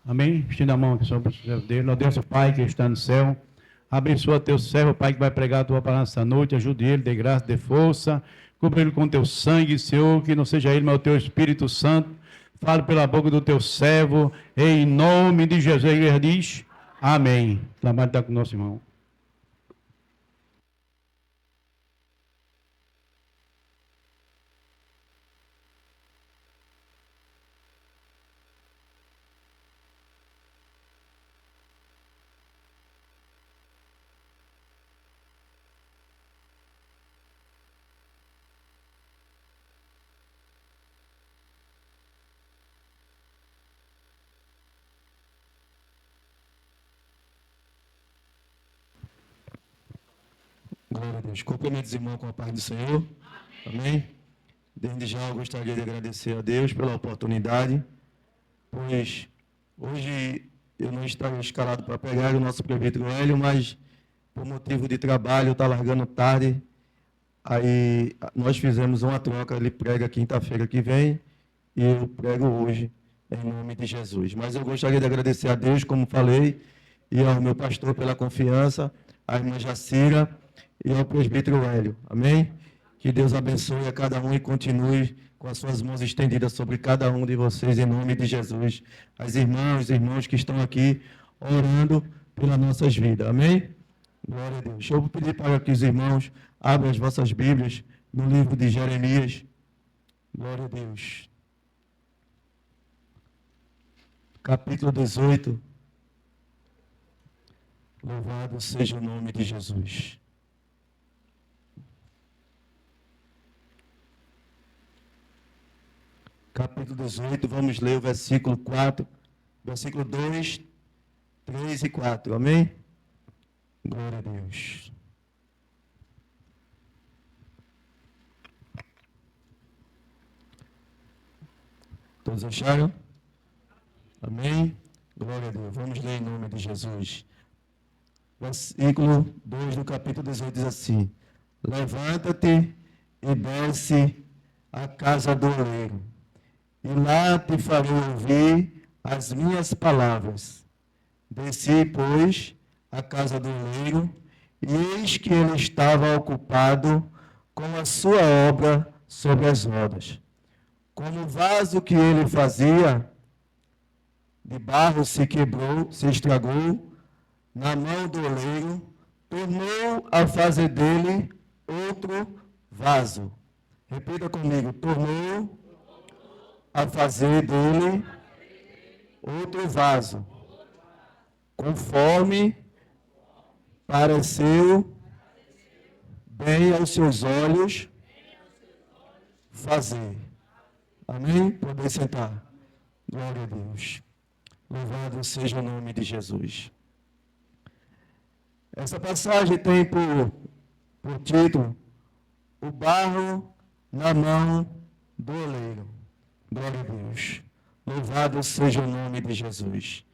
Amém? Estenda a mão aqui sobre o servo dele. Ó Deus, Pai que está no céu, abençoa teu servo, Pai, que vai pregar a tua palavra esta noite. Ajude ele, dê graça, dê força. Cubra ele com teu sangue, Senhor, que não seja ele, mas o teu Espírito Santo. Fale pela boca do teu servo, em nome de Jesus. A igreja diz, amém. O trabalho está com o nosso irmão. Glória a Deus. Cumprimento os irmãos com a paz do Senhor. Amém. Desde já eu gostaria de agradecer a Deus pela oportunidade, pois hoje eu não estava escalado para pegar o nosso presbítero Hélio, mas por motivo de trabalho, está largando tarde. Aí nós fizemos uma troca, ele prega quinta-feira que vem e eu prego hoje, em nome de Jesus. Mas eu gostaria de agradecer a Deus, como falei, e ao meu pastor pela confiança, à irmã Jacira e ao presbítero Hélio. Amém? Que Deus abençoe a cada um e continue com as suas mãos estendidas sobre cada um de vocês, em nome de Jesus. As irmãs, os irmãos que estão aqui orando pelas nossas vidas. Amém? Glória a Deus. Eu vou pedir para que os irmãos abram as vossas Bíblias no livro de Jeremias. Glória a Deus. Capítulo 18. Louvado seja o nome de Jesus. Capítulo 18, vamos ler o versículo 4, versículo 2, 3 e 4. Amém? Glória a Deus. Todos acharam? Amém? Glória a Deus. Vamos ler em nome de Jesus. Versículo 2 do capítulo 18 diz assim: Levanta-te e desce à casa do oleiro, e lá te farei ouvir as minhas palavras. Desci, pois, à casa do oleiro, e eis que ele estava ocupado com a sua obra sobre as rodas. Como o vaso que ele fazia de barro se quebrou, se estragou, na mão do oleiro, tornou a fazer dele outro vaso. Repita comigo: tornou a fazer dele outro vaso, conforme pareceu bem aos seus olhos fazer. Amém? Podem sentar. Glória a Deus. Louvado seja o nome de Jesus. Essa passagem tem por título o barro na mão do oleiro. Glória a Deus. Louvado seja o nome de Jesus.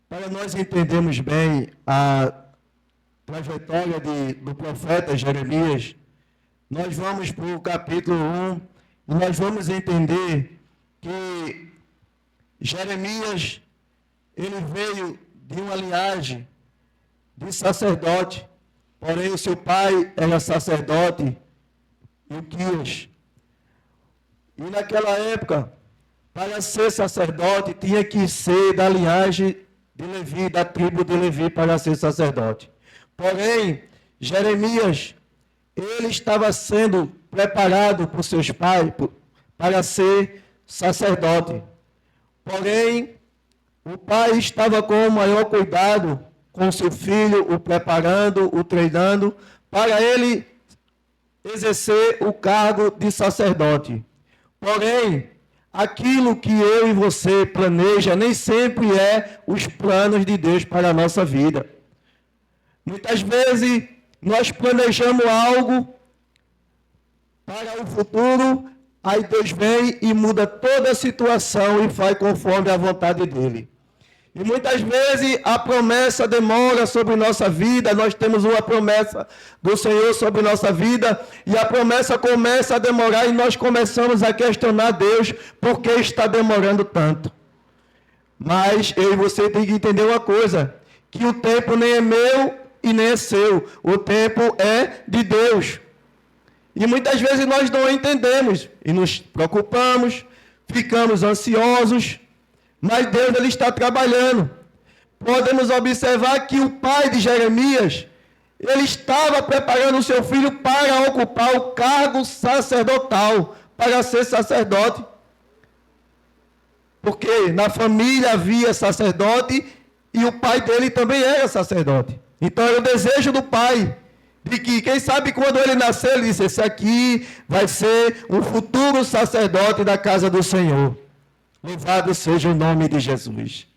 Para nós entendermos bem a trajetória do profeta Jeremias, nós vamos para o capítulo 1 e nós vamos entender que Jeremias, ele veio de uma linhagem de sacerdote, porém o seu pai era sacerdote, Ilquias. E naquela época, para ser sacerdote, tinha que ser da linhagem de Levi, da tribo de Levi, para ser sacerdote. Porém, Jeremias, ele estava sendo preparado por seus pais para ser sacerdote. Porém, o pai estava com o maior cuidado com seu filho, o preparando, o treinando, para ele exercer o cargo de sacerdote. Porém, aquilo que eu e você planeja nem sempre é os planos de Deus para a nossa vida. Muitas vezes nós planejamos algo para o futuro, aí Deus vem e muda toda a situação e faz conforme a vontade dele. E muitas vezes a promessa demora sobre nossa vida, nós temos uma promessa do Senhor sobre nossa vida, e a promessa começa a demorar e nós começamos a questionar Deus, por que está demorando tanto? Mas eu e você tem que entender uma coisa, que o tempo nem é meu e nem é seu. O tempo é de Deus. E muitas vezes nós não entendemos e nos preocupamos, ficamos ansiosos, mas Deus ele está trabalhando. Podemos observar que o pai de Jeremias, ele estava preparando o seu filho para ocupar o cargo sacerdotal, para ser sacerdote. Porque na família havia sacerdote e o pai dele também era sacerdote. Então era o desejo do pai, de que, quem sabe, quando ele nascer, ele disse, esse aqui vai ser um futuro sacerdote da casa do Senhor. Louvado seja o nome de Jesus.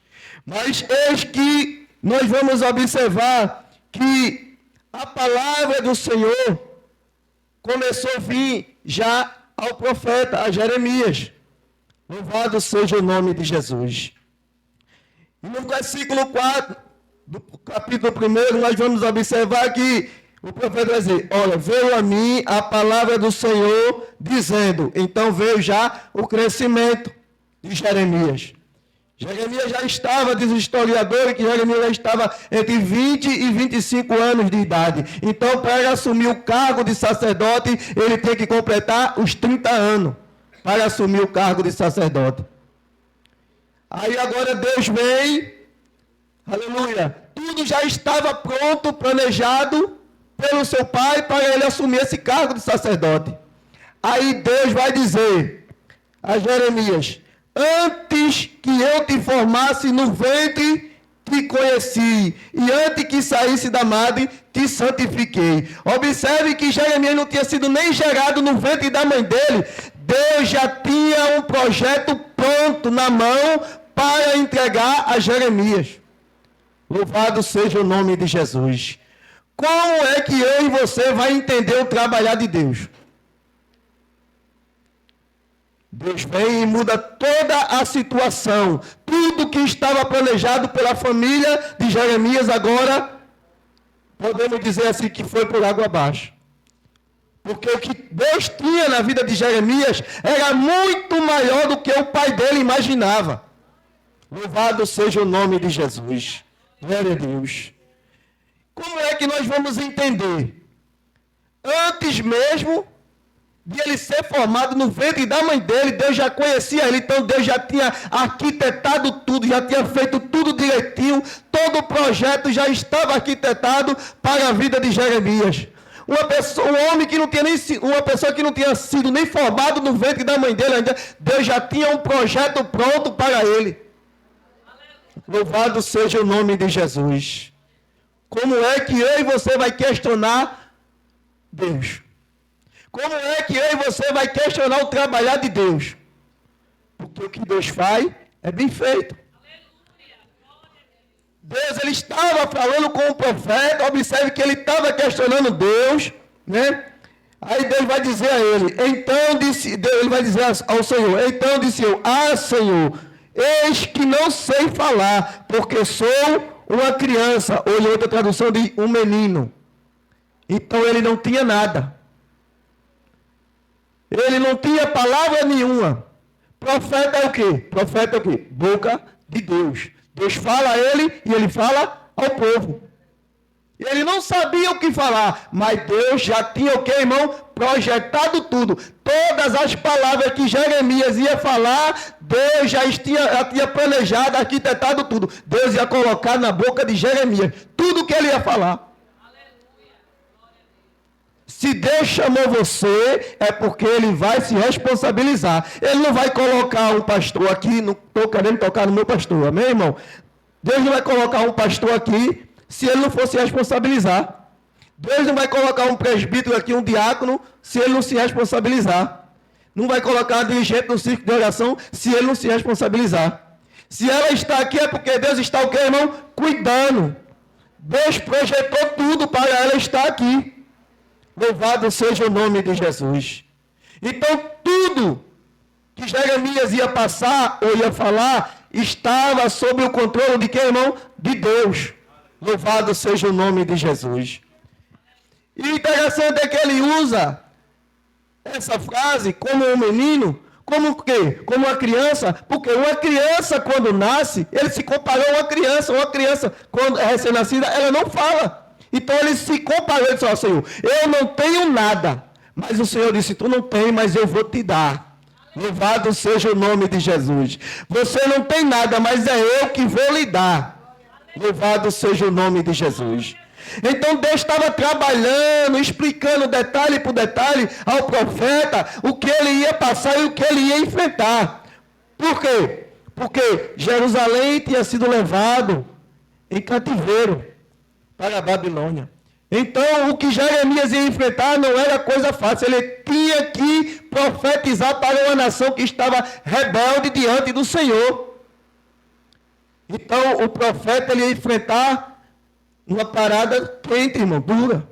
Mas eis que nós vamos observar que a palavra do Senhor começou a vir já ao profeta, a Jeremias. Louvado seja o nome de Jesus. E no versículo 4 do capítulo 1, nós vamos observar que o profeta vai dizer, olha, veio a mim a palavra do Senhor dizendo. Então veio já o crescimento de Jeremias. Jeremias já estava, diz o historiador, que Jeremias já estava entre 20 e 25 anos de idade. Então, para assumir o cargo de sacerdote, ele tem que completar os 30 anos para assumir o cargo de sacerdote. Aí agora Deus vem, aleluia, tudo já estava pronto, planejado pelo seu pai para ele assumir esse cargo de sacerdote. Aí Deus vai dizer a Jeremias, antes que eu te formasse no ventre, te conheci, e antes que saísse da madre, te santifiquei. Observe que Jeremias não tinha sido nem gerado no ventre da mãe dele. Deus já tinha um projeto pronto na mão para entregar a Jeremias. Louvado seja o nome de Jesus. Como é que eu e você vai entender o trabalhar de Deus? Deus vem e muda toda a situação. Tudo que estava planejado pela família de Jeremias agora, podemos dizer assim, que foi por água abaixo. Porque o que Deus tinha na vida de Jeremias era muito maior do que o pai dele imaginava. Louvado seja o nome de Jesus. Glória a Deus. Como é que nós vamos entender? Antes mesmo de ele ser formado no ventre da mãe dele, Deus já conhecia ele, então Deus já tinha arquitetado tudo, já tinha feito tudo direitinho, todo o projeto já estava arquitetado para a vida de Jeremias. Um homem que não tinha nem uma pessoa que não tinha sido nem formado no ventre da mãe dele ainda, Deus já tinha um projeto pronto para ele. Louvado seja o nome de Jesus. Como é que eu e você vai questionar Deus? Como é que eu e você vai questionar o trabalhar de Deus? Porque o que Deus faz é bem feito. Deus, ele estava falando com o profeta, observe que ele estava questionando Deus, né? Aí Deus vai dizer a ele, então disse, Deus, ele vai dizer ao Senhor, então disse eu, Senhor, eis que não sei falar, porque sou uma criança, ou em outra tradução de um menino. Então ele não tinha nada. Ele não tinha palavra nenhuma. Profeta é o quê? Profeta é o quê? Boca de Deus. Deus fala a ele e ele fala ao povo. Ele não sabia o que falar, mas Deus já tinha o quê, irmão? Projetado tudo. Todas as palavras que Jeremias ia falar, Deus já tinha planejado, arquitetado tudo. Deus ia colocar na boca de Jeremias tudo que ele ia falar. Se Deus chamou você, é porque Ele vai se responsabilizar. Ele não vai colocar um pastor aqui, não estou querendo tocar no meu pastor, amém, irmão? Deus não vai colocar um pastor aqui, se ele não for se responsabilizar. Deus não vai colocar um presbítero aqui, um diácono, se ele não se responsabilizar. Não vai colocar um dirigente no círculo de oração, se ele não se responsabilizar. Se ela está aqui, é porque Deus está o quê, irmão? Cuidando. Deus projetou tudo para ela estar aqui. Louvado seja o nome de Jesus. Então, tudo que Jeremias ia passar ou ia falar, estava sob o controle de quem, irmão? De Deus. Louvado seja o nome de Jesus. E o interessante é que ele usa essa frase como um menino Como o quê? Como uma criança? Porque uma criança, quando nasce, ele se comparou a uma criança. Uma criança, quando é recém-nascida, ela não fala. Então ele se comparou e disse, ó Senhor, eu não tenho nada. Mas o Senhor disse, tu não tem, mas eu vou te dar. Louvado seja o nome de Jesus. Você não tem nada, mas é eu que vou lhe dar. Louvado seja o nome de Jesus. Então Deus estava trabalhando, explicando detalhe por detalhe ao profeta o que ele ia passar e o que ele ia enfrentar. Por quê? Porque Jerusalém tinha sido levado em cativeiro para a Babilônia. Então o que Jeremias ia enfrentar não era coisa fácil. Ele tinha que profetizar para uma nação que estava rebelde diante do Senhor. Então o profeta ele ia enfrentar uma parada quente, irmão, dura.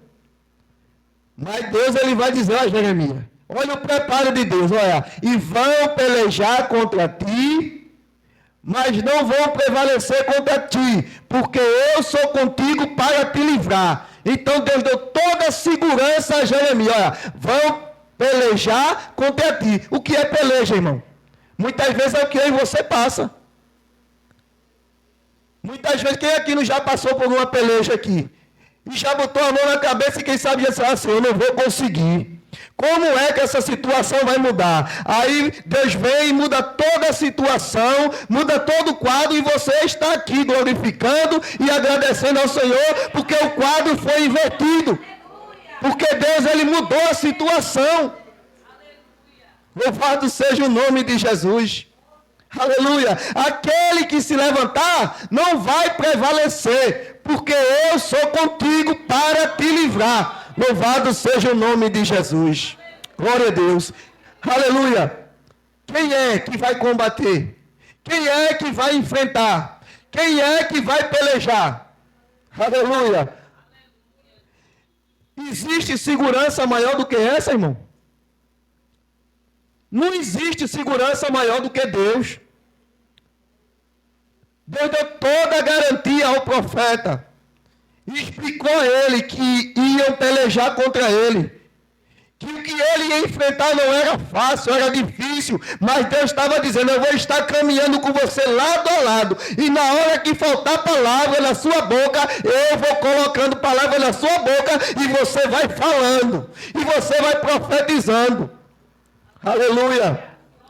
Mas Deus ele vai dizer a Jeremias, olha o preparo de Deus, olha, e vão pelejar contra ti, mas não vão prevalecer contra ti, porque eu sou contigo para te livrar. Então Deus deu toda a segurança a Jeremias, olha, vão pelejar contra ti. O que é peleja, irmão? Muitas vezes é o que eu e você passa. Muitas vezes, quem aqui não já passou por uma peleja aqui? E já botou a mão na cabeça e quem sabe já disse assim, eu não vou conseguir. Como é que essa situação vai mudar? Aí Deus vem e muda toda a situação, muda todo o quadro e você está aqui glorificando e agradecendo ao Senhor porque o quadro foi invertido. Porque Deus ele mudou a situação. Louvado seja o nome de Jesus. Aleluia. Aquele que se levantar não vai prevalecer, porque eu sou contigo para te livrar. Louvado seja o nome de Jesus. Glória a Deus. Aleluia. Quem é que vai combater? Quem é que vai enfrentar? Quem é que vai pelejar? Aleluia. Existe segurança maior do que essa, irmão? Não existe segurança maior do que Deus. Deus deu toda a garantia ao profeta. E explicou a ele que iam pelejar contra ele. Que o que ele ia enfrentar não era fácil, era difícil. Mas Deus estava dizendo, eu vou estar caminhando com você lado a lado. E na hora que faltar palavra na sua boca, eu vou colocando palavra na sua boca. E você vai falando. E você vai profetizando. Aleluia.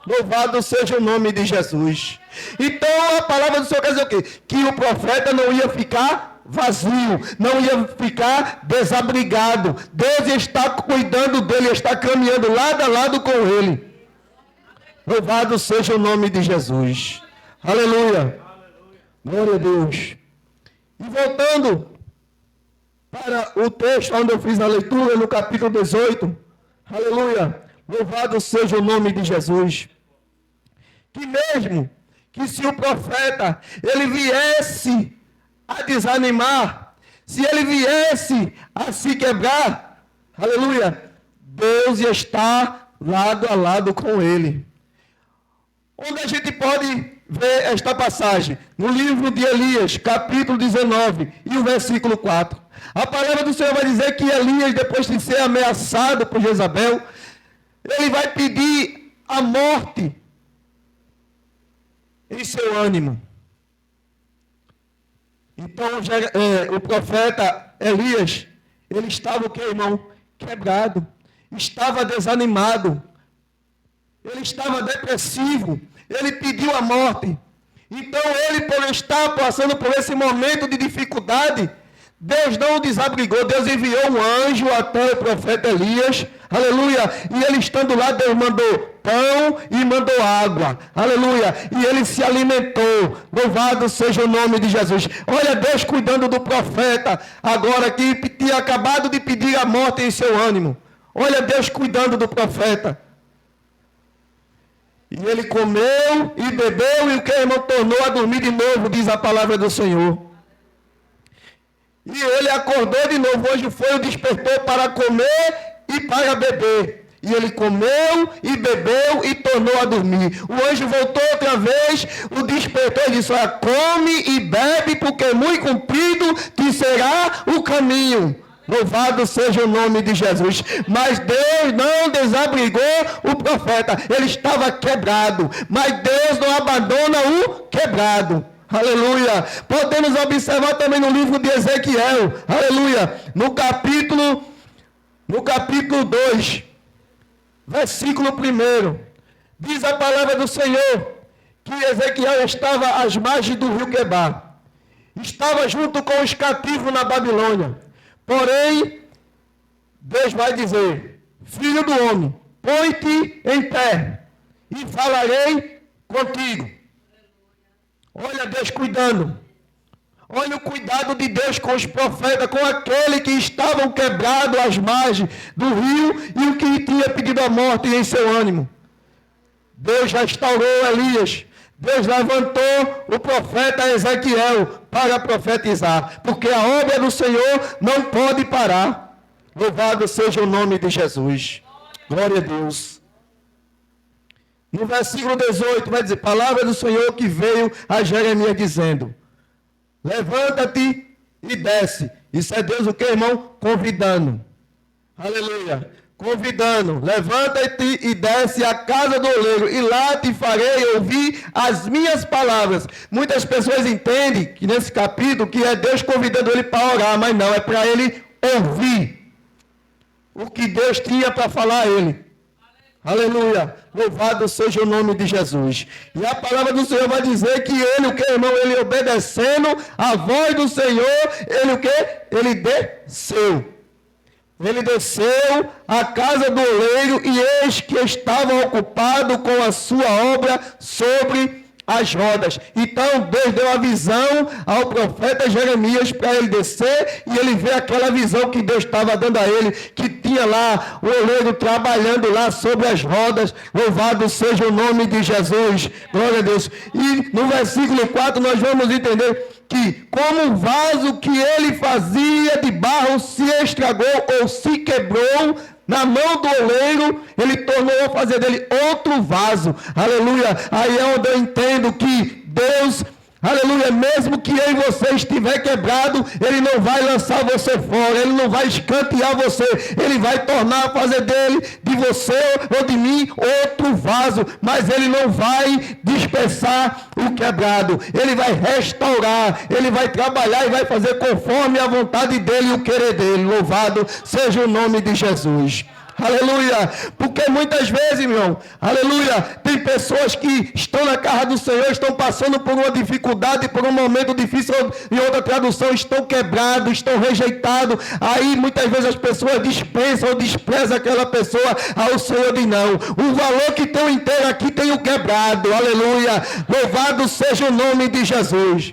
Louvado seja o nome de Jesus. Então a palavra do Senhor quer dizer o quê? Que o profeta não ia ficar vazio, não ia ficar desabrigado. Deus está cuidando dele, está caminhando lado a lado com ele. Louvado seja o nome de Jesus. Aleluia. Glória a Deus. E voltando para o texto onde eu fiz a leitura, no capítulo 18. Aleluia. Louvado seja o nome de Jesus. Que mesmo que se o profeta ele viesse a desanimar, se ele viesse a se quebrar, aleluia, Deus ia estar lado a lado com ele. Onde a gente pode ver esta passagem? No livro de Elias, capítulo 19, e o versículo 4. A palavra do Senhor vai dizer que Elias, depois de ser ameaçado por Jezabel, ele vai pedir a morte em seu ânimo. Então, o profeta Elias, ele estava o que, irmão? Quebrado. Estava desanimado. Ele estava depressivo. Ele pediu a morte. Então, ele, por estar passando por esse momento de dificuldade, Deus não o desabrigou, Deus enviou um anjo até o profeta Elias, aleluia, e ele estando lá, Deus mandou pão e mandou água, aleluia, e ele se alimentou, louvado seja o nome de Jesus. Olha Deus cuidando do profeta, agora que tinha acabado de pedir a morte em seu ânimo, olha Deus cuidando do profeta. E ele comeu e bebeu, e o que, irmão, tornou a dormir de novo, diz a palavra do Senhor. E ele acordou de novo, hoje foi o despertou para comer e para beber. E ele comeu e bebeu e tornou a dormir. O anjo voltou outra vez, o despertou e disse, come e bebe, porque muito comprido te será o caminho. Louvado seja o nome de Jesus. Mas Deus não desabrigou o profeta. Ele estava quebrado. Mas Deus não abandona o quebrado. Aleluia. Podemos observar também no livro de Ezequiel. Aleluia. No capítulo 2, versículo 1. Diz a palavra do Senhor que Ezequiel estava às margens do rio Quebar. Estava junto com os cativos na Babilônia. Porém, Deus vai dizer: filho do homem, põe-te em pé e falarei contigo. Olha Deus cuidando. Olha o cuidado de Deus com os profetas, com aqueles que estavam quebrados às margens do rio e o que tinha pedido a morte em seu ânimo. Deus restaurou Elias. Deus levantou o profeta Ezequiel para profetizar, porque a obra do Senhor não pode parar. Louvado seja o nome de Jesus. Glória a Deus. No versículo 18 vai dizer: palavra do Senhor que veio a Jeremias dizendo: levanta-te e desce. Isso é Deus o que, irmão? Convidando. Aleluia. Convidando, levanta-te e desce à casa do oleiro, e lá te farei ouvir as minhas palavras. Muitas pessoas entendem que nesse capítulo que é Deus convidando ele para orar, mas não, é para ele ouvir o que Deus tinha para falar a ele. Aleluia, louvado seja o nome de Jesus. E a palavra do Senhor vai dizer que ele, o que, irmão? Ele obedecendo a voz do Senhor, ele o que? Ele desceu. Ele desceu à casa do oleiro e eis que estava ocupado com a sua obra sobre as rodas. Então Deus deu a visão ao profeta Jeremias para ele descer e ele vê aquela visão que Deus estava dando a ele, que tinha lá o oleiro trabalhando lá sobre as rodas. Louvado seja o nome de Jesus. Glória a Deus. E no versículo 4 nós vamos entender que como o vaso que ele fazia de barro se estragou ou se quebrou na mão do oleiro, ele tornou a fazer dele outro vaso. Aleluia. Aí é onde eu entendo que Deus, aleluia, mesmo que eu e você estiver quebrado, ele não vai lançar você fora, ele não vai escantear você, ele vai tornar a fazer dele, de você ou de mim, outro vaso, mas ele não vai dispersar o quebrado, ele vai restaurar, ele vai trabalhar e vai fazer conforme a vontade dele e o querer dele. Louvado seja o nome de Jesus. Aleluia, porque muitas vezes, irmão, aleluia, tem pessoas que estão na casa do Senhor, estão passando por uma dificuldade, por um momento difícil, em outra tradução, estão quebrados, estão rejeitados, aí muitas vezes as pessoas dispensam ou desprezam aquela pessoa, ao Senhor diz não, o valor que tem inteiro aqui tem o quebrado, aleluia, louvado seja o nome de Jesus.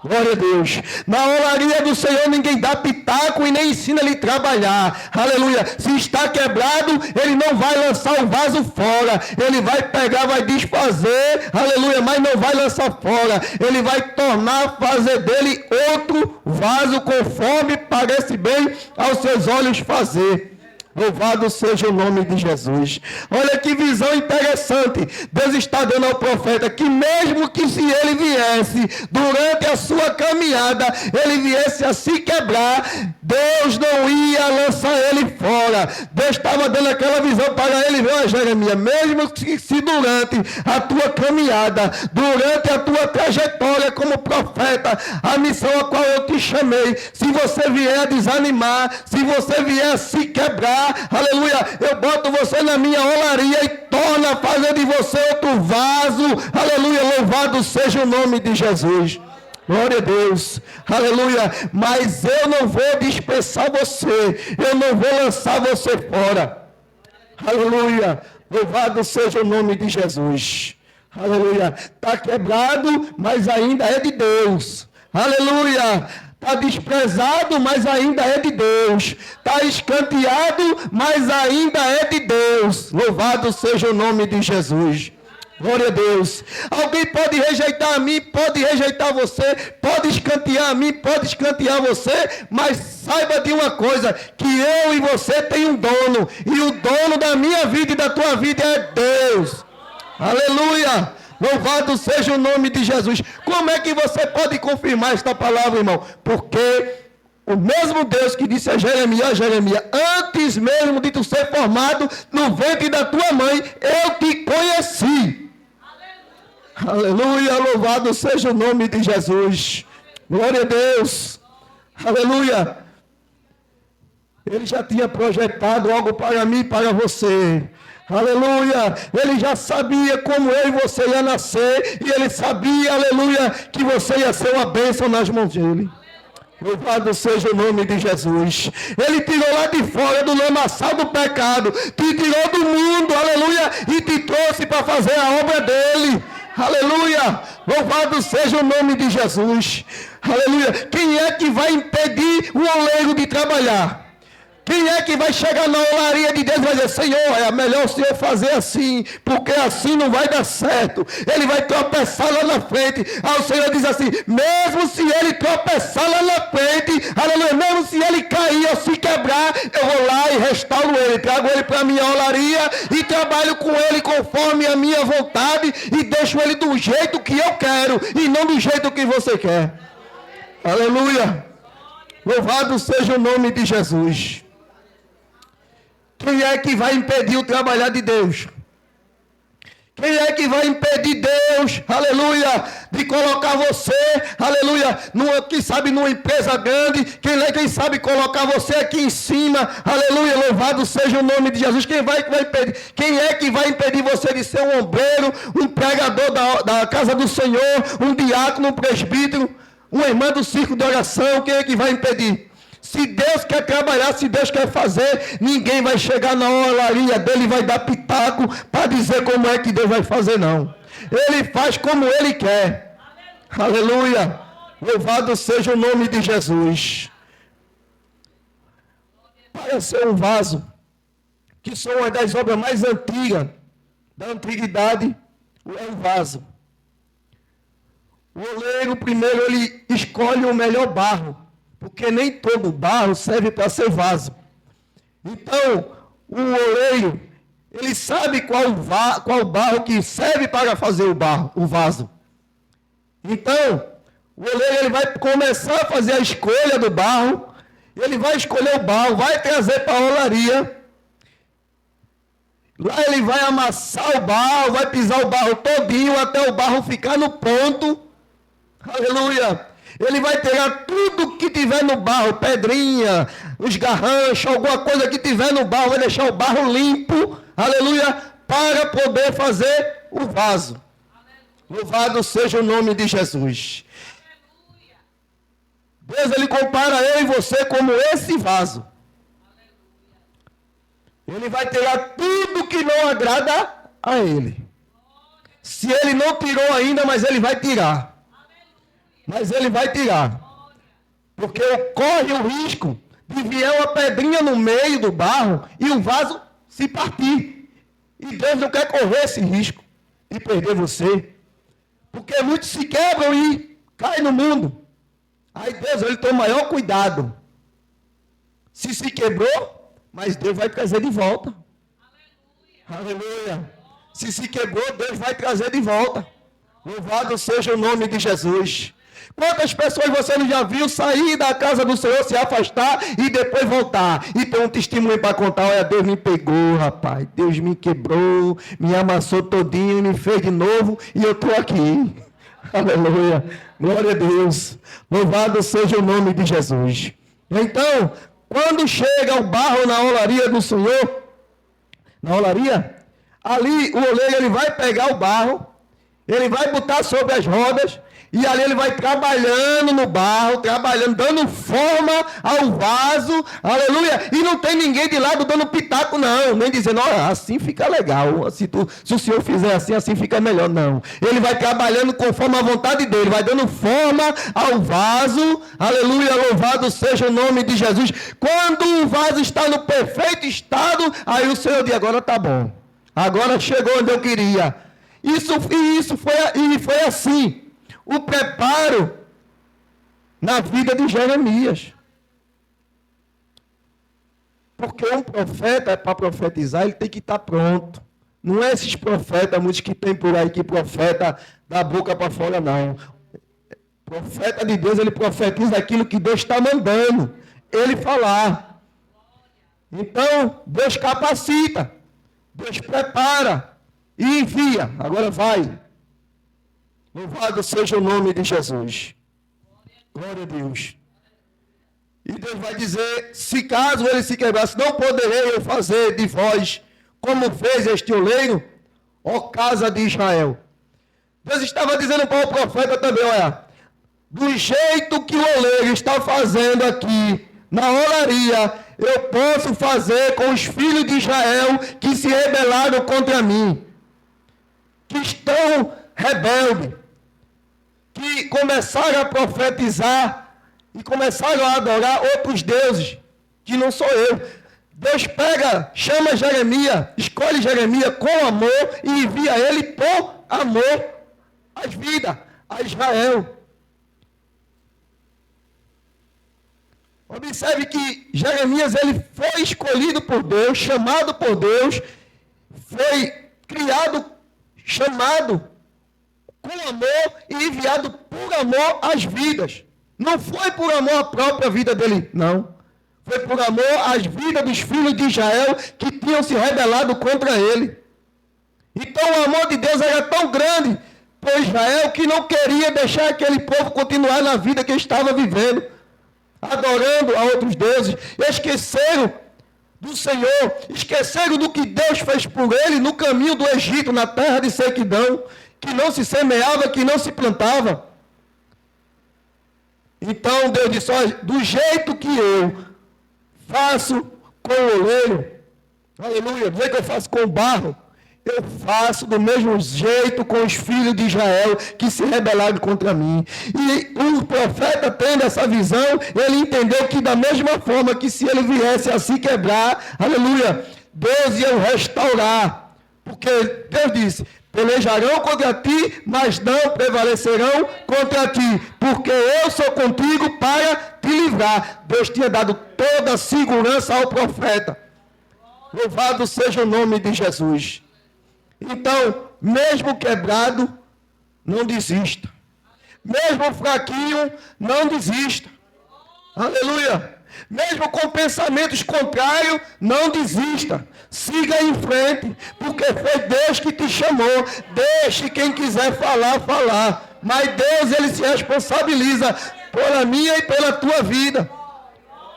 Glória a Deus. Na olaria do Senhor ninguém dá pitaco e nem ensina ele a trabalhar. Aleluia. Se está quebrado, ele não vai lançar o vaso fora. Ele vai pegar, vai desfazer. Aleluia. Mas não vai lançar fora. Ele vai tornar, fazer dele outro vaso conforme parece bem aos seus olhos fazer. Louvado seja o nome de Jesus. Olha que visão interessante. Deus está dando ao profeta que mesmo que se ele viesse durante a sua caminhada, ele viesse a se quebrar, Deus não ia lançar ele fora. Deus estava dando aquela visão para ele, viu, Jeremias? Mesmo que se durante a tua caminhada, durante a tua trajetória como profeta, a missão a qual eu te chamei, se você vier a desanimar, se você vier a se quebrar, aleluia, eu boto você na minha olaria e torno a fazer de você outro vaso, aleluia, louvado seja o nome de Jesus. Glória a Deus, aleluia, mas eu não vou dispersar você, eu não vou lançar você fora, aleluia, louvado seja o nome de Jesus, aleluia, está quebrado, mas ainda é de Deus, aleluia, está desprezado, mas ainda é de Deus, está escanteado, mas ainda é de Deus, louvado seja o nome de Jesus. Glória a Deus. Alguém pode rejeitar a mim, pode rejeitar você, pode escantear a mim, pode escantear você, mas saiba de uma coisa, que eu e você tem um dono, e o dono da minha vida e da tua vida é Deus. Aleluia. Louvado seja o nome de Jesus. Como é que você pode confirmar esta palavra, irmão? Porque O mesmo Deus que disse a Jeremias, antes mesmo de tu ser formado no ventre da tua mãe, eu te conheci. Aleluia, louvado seja o nome de Jesus. Glória a Deus. Aleluia. Ele já tinha projetado algo para mim e para você. Aleluia. Ele já sabia como eu e você ia nascer. E ele sabia, aleluia, que você ia ser uma bênção nas mãos dele. Louvado seja o nome de Jesus. Ele tirou lá de fora do lamaçal do pecado. Te tirou do mundo, aleluia. E te trouxe para fazer a obra dele. Aleluia. Louvado seja o nome de Jesus. Aleluia. Quem é que vai impedir o oleiro de trabalhar? Quem é que vai chegar na olaria de Deus e vai dizer, Senhor, é melhor o Senhor fazer assim, porque assim não vai dar certo. Ele vai tropeçar lá na frente. Aí o Senhor diz assim, mesmo se ele tropeçar lá na frente, aleluia, mesmo se ele cair ou se quebrar, eu vou lá e restauro ele, trago ele para a minha olaria e trabalho com ele conforme a minha vontade e deixo ele do jeito que eu quero e não do jeito que você quer. Aleluia. Louvado seja o nome de Jesus. Quem é que vai impedir o trabalhar de Deus? Quem é que vai impedir Deus, aleluia, de colocar você, aleluia, quem sabe numa empresa grande, quem sabe colocar você aqui em cima, aleluia, louvado seja o nome de Jesus. Quem vai impedir? Quem é que vai impedir você de ser um obreiro, um pregador da casa do Senhor, um diácono, um presbítero, uma irmã do círculo de oração? Quem é que vai impedir? Se Deus quer trabalhar, se Deus quer fazer, ninguém vai chegar na olaria dele e vai dar pitaco para dizer como é que Deus vai fazer, não. Ele faz como ele quer. Aleluia. Louvado seja o nome de Jesus. Para ser um vaso, que são uma das obras mais antigas, da antiguidade, é um vaso. O oleiro, primeiro, ele escolhe o melhor barro, porque nem todo barro serve para ser vaso. Então, o oleiro, ele sabe qual barro que serve para fazer o vaso. Então, o oleiro, ele vai começar a fazer a escolha do barro, ele vai escolher o barro, vai trazer para a olaria. Lá ele vai amassar o barro, vai pisar o barro todinho até o barro ficar no ponto. Aleluia. Ele vai pegar tudo que tiver no barro, pedrinha, os garranchos, alguma coisa que tiver no barro, vai deixar o barro limpo, aleluia, para poder fazer o vaso. Aleluia. Louvado seja o nome de Jesus. Aleluia. Deus, ele compara eu e você como esse vaso. Aleluia. Ele vai tirar tudo que não agrada a ele. Se ele não tirou ainda, mas ele vai tirar. Mas ele vai tirar. Porque corre o risco de vier uma pedrinha no meio do barro e o vaso se partir. E Deus não quer correr esse risco de perder você. Porque muitos se quebram e caem no mundo. Aí Deus, ele tem o maior cuidado. Se quebrou, mas Deus vai trazer de volta. Aleluia. Aleluia. Se quebrou, Deus vai trazer de volta. Louvado seja o nome de Jesus. Quantas pessoas você não já viu sair da casa do Senhor, se afastar e depois voltar? E ter um testemunho para contar, olha, Deus me pegou, rapaz, Deus me quebrou, me amassou todinho, me fez de novo e eu estou aqui. Aleluia, glória a Deus, louvado seja o nome de Jesus. Então, quando chega o barro na olaria do Senhor, na olaria, ali o oleiro ele vai pegar o barro, ele vai botar sobre as rodas, e ali ele vai trabalhando no barro, trabalhando, dando forma ao vaso, aleluia. E não tem ninguém de lado dando pitaco, não, nem dizendo, olha, assim fica legal, se o senhor fizer assim, assim fica melhor, não. Ele vai trabalhando conforme a vontade dele, vai dando forma ao vaso, aleluia, louvado seja o nome de Jesus. Quando o vaso está no perfeito estado, aí o Senhor diz, agora está bom, agora chegou onde eu queria. Isso foi assim. O preparo na vida de Jeremias. Porque um profeta, para profetizar, ele tem que estar pronto. Não é esses profetas, muitos que tem por aí, que profeta da boca para fora, não. Profeta de Deus, ele profetiza aquilo que Deus está mandando. ele falar. Então, Deus capacita, Deus prepara e envia. Agora vai. Louvado seja o nome de Jesus. Glória a Deus. E Deus vai dizer, se caso ele se quebrasse, não poderei eu fazer de vós como fez este oleiro, ó casa de Israel. Deus estava dizendo para o profeta também, olha, do jeito que o oleiro está fazendo aqui na olaria, eu posso fazer com os filhos de Israel que se rebelaram contra mim, que estão rebeldes, que começaram a profetizar e começaram a adorar outros deuses, que não sou eu. Deus pega, chama Jeremias, escolhe Jeremias com amor e envia ele por amor às vidas, a Israel. Observe que Jeremias ele foi escolhido por Deus, chamado por Deus, foi criado, chamado com amor e enviado por amor às vidas. Não foi por amor à própria vida dele, não. Foi por amor às vidas dos filhos de Israel que tinham se rebelado contra ele. Então o amor de Deus era tão grande por Israel que não queria deixar aquele povo continuar na vida que estava vivendo, adorando a outros deuses. Esqueceram do Senhor, esqueceram do que Deus fez por ele no caminho do Egito, na terra de sequidão, que não se semeava, que não se plantava. Então Deus disse, olha, do jeito que eu faço com o oleiro, aleluia, do jeito que eu faço com o barro, eu faço do mesmo jeito com os filhos de Israel que se rebelaram contra mim. E o profeta, tendo essa visão, ele entendeu que da mesma forma que se ele viesse a se quebrar, aleluia, Deus ia o restaurar. Porque Deus disse, pelejarão contra ti, mas não prevalecerão contra ti, porque eu sou contigo para te livrar. Deus tinha dado toda a segurança ao profeta. Louvado seja o nome de Jesus. Então, mesmo quebrado, não desista. Mesmo fraquinho, não desista. Aleluia. Mesmo com pensamentos contrários, não desista. Siga em frente, porque foi Deus que te chamou. Deixe quem quiser falar, falar. Mas Deus, ele se responsabiliza pela minha e pela tua vida.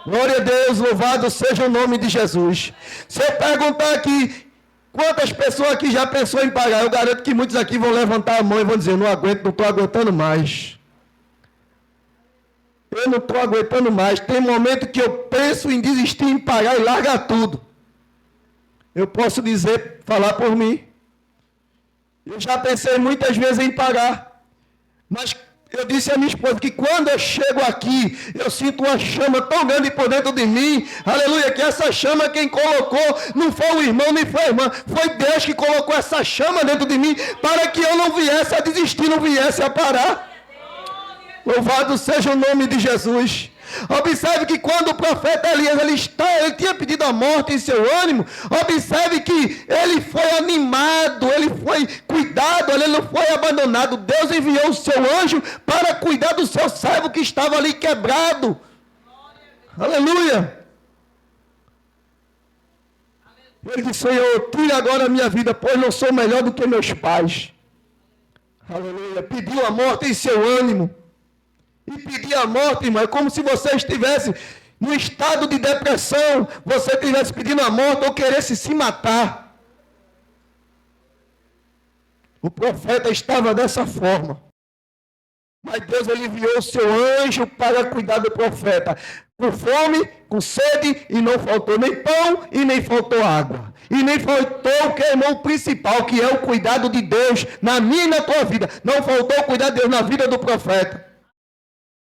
Glória a Deus, louvado seja o nome de Jesus. Se eu perguntar aqui, quantas pessoas aqui já pensou em pagar? Eu garanto que muitos aqui vão levantar a mão e vão dizer, não aguento, não estou aguentando mais. Eu não estou aguentando mais. Tem momento que eu penso em desistir, em pagar e largar tudo. Eu posso dizer, falar por mim. Eu já pensei muitas vezes em pagar. Mas eu disse à minha esposa que quando eu chego aqui, eu sinto uma chama tão grande por dentro de mim. Aleluia, que essa chama quem colocou não foi o irmão, nem foi a irmã. Foi Deus que colocou essa chama dentro de mim para que eu não viesse a desistir, não viesse a parar. Louvado seja o nome de Jesus. Observe que quando o profeta Elias ele tinha pedido a morte em seu ânimo, observe que ele foi animado, ele foi cuidado, ele não foi abandonado. Deus enviou o seu anjo para cuidar do seu servo que estava ali quebrado. Aleluia. Ele disse, Senhor, tire agora a minha vida, pois não sou melhor do que meus pais. Aleluia. Pediu a morte em seu ânimo. E pedir a morte, irmão, é como se você estivesse no estado de depressão, você estivesse pedindo a morte ou queresse se matar. O profeta estava dessa forma. Mas Deus ele enviou o seu anjo para cuidar do profeta. Com fome, com sede, e não faltou nem pão e nem faltou água. E nem faltou o que é o principal, que é o cuidado de Deus na minha e na tua vida. Não faltou o cuidado de Deus na vida do profeta.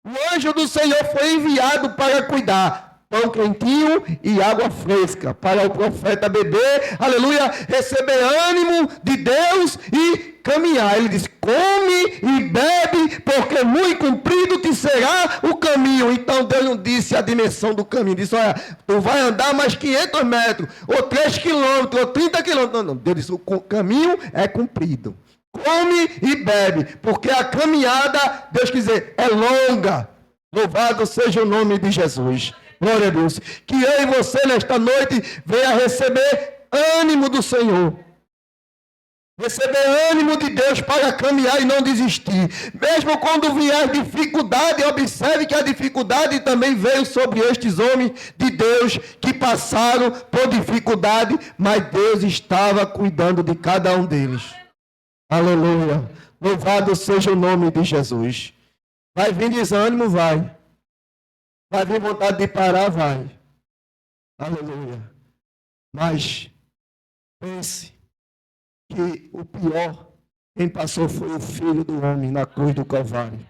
O anjo do Senhor foi enviado para cuidar. Pão quentinho e água fresca. Para o profeta beber, aleluia, receber ânimo de Deus e caminhar. Ele diz, come e bebe, porque muito comprido te será o caminho. Então Deus não disse a dimensão do caminho. Disse, olha, tu vai andar mais 500 metros, ou 3 quilômetros, ou 30 quilômetros. Não, Deus disse, o caminho é comprido. Come e bebe, porque a caminhada, Deus quer dizer, é longa. Louvado seja o nome de Jesus. Glória a Deus. Que eu e você, nesta noite, venha receber ânimo do Senhor. Receber ânimo de Deus para caminhar e não desistir. Mesmo quando vier dificuldade, observe que a dificuldade também veio sobre estes homens de Deus que passaram por dificuldade, mas Deus estava cuidando de cada um deles. Aleluia. Louvado seja o nome de Jesus. Vai vir desânimo? Vai. Vai vir vontade de parar? Vai. Aleluia. Mas pense que o pior, quem passou foi o Filho do Homem na cruz do Calvário.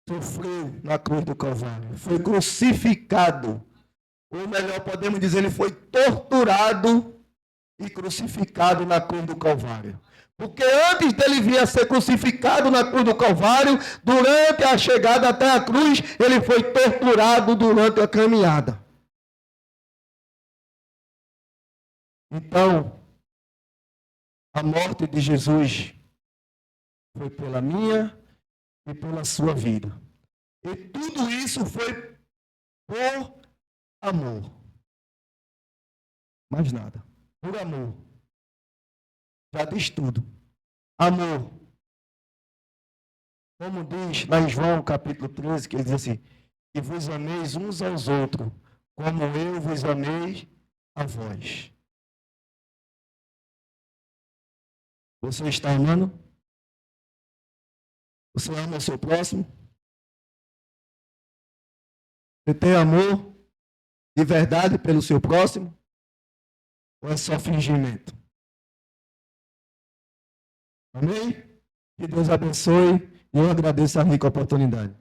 Sofreu na cruz do Calvário. Foi crucificado. Ou melhor, podemos dizer, ele foi torturado e crucificado na cruz do Calvário. Porque antes dele vir a ser crucificado na cruz do Calvário, durante a chegada até a cruz, ele foi torturado durante a caminhada. Então, a morte de Jesus foi pela minha e pela sua vida. E tudo isso foi por amor. Mais nada. Por amor. Já diz tudo. Amor. Como diz lá em João capítulo 13, que ele diz assim, que vos ameis uns aos outros, como eu vos amei a vós. Você está amando? Você ama o seu próximo? Você tem amor de verdade pelo seu próximo? Ou é só fingimento? Amém? Que Deus abençoe e eu agradeço a rica oportunidade.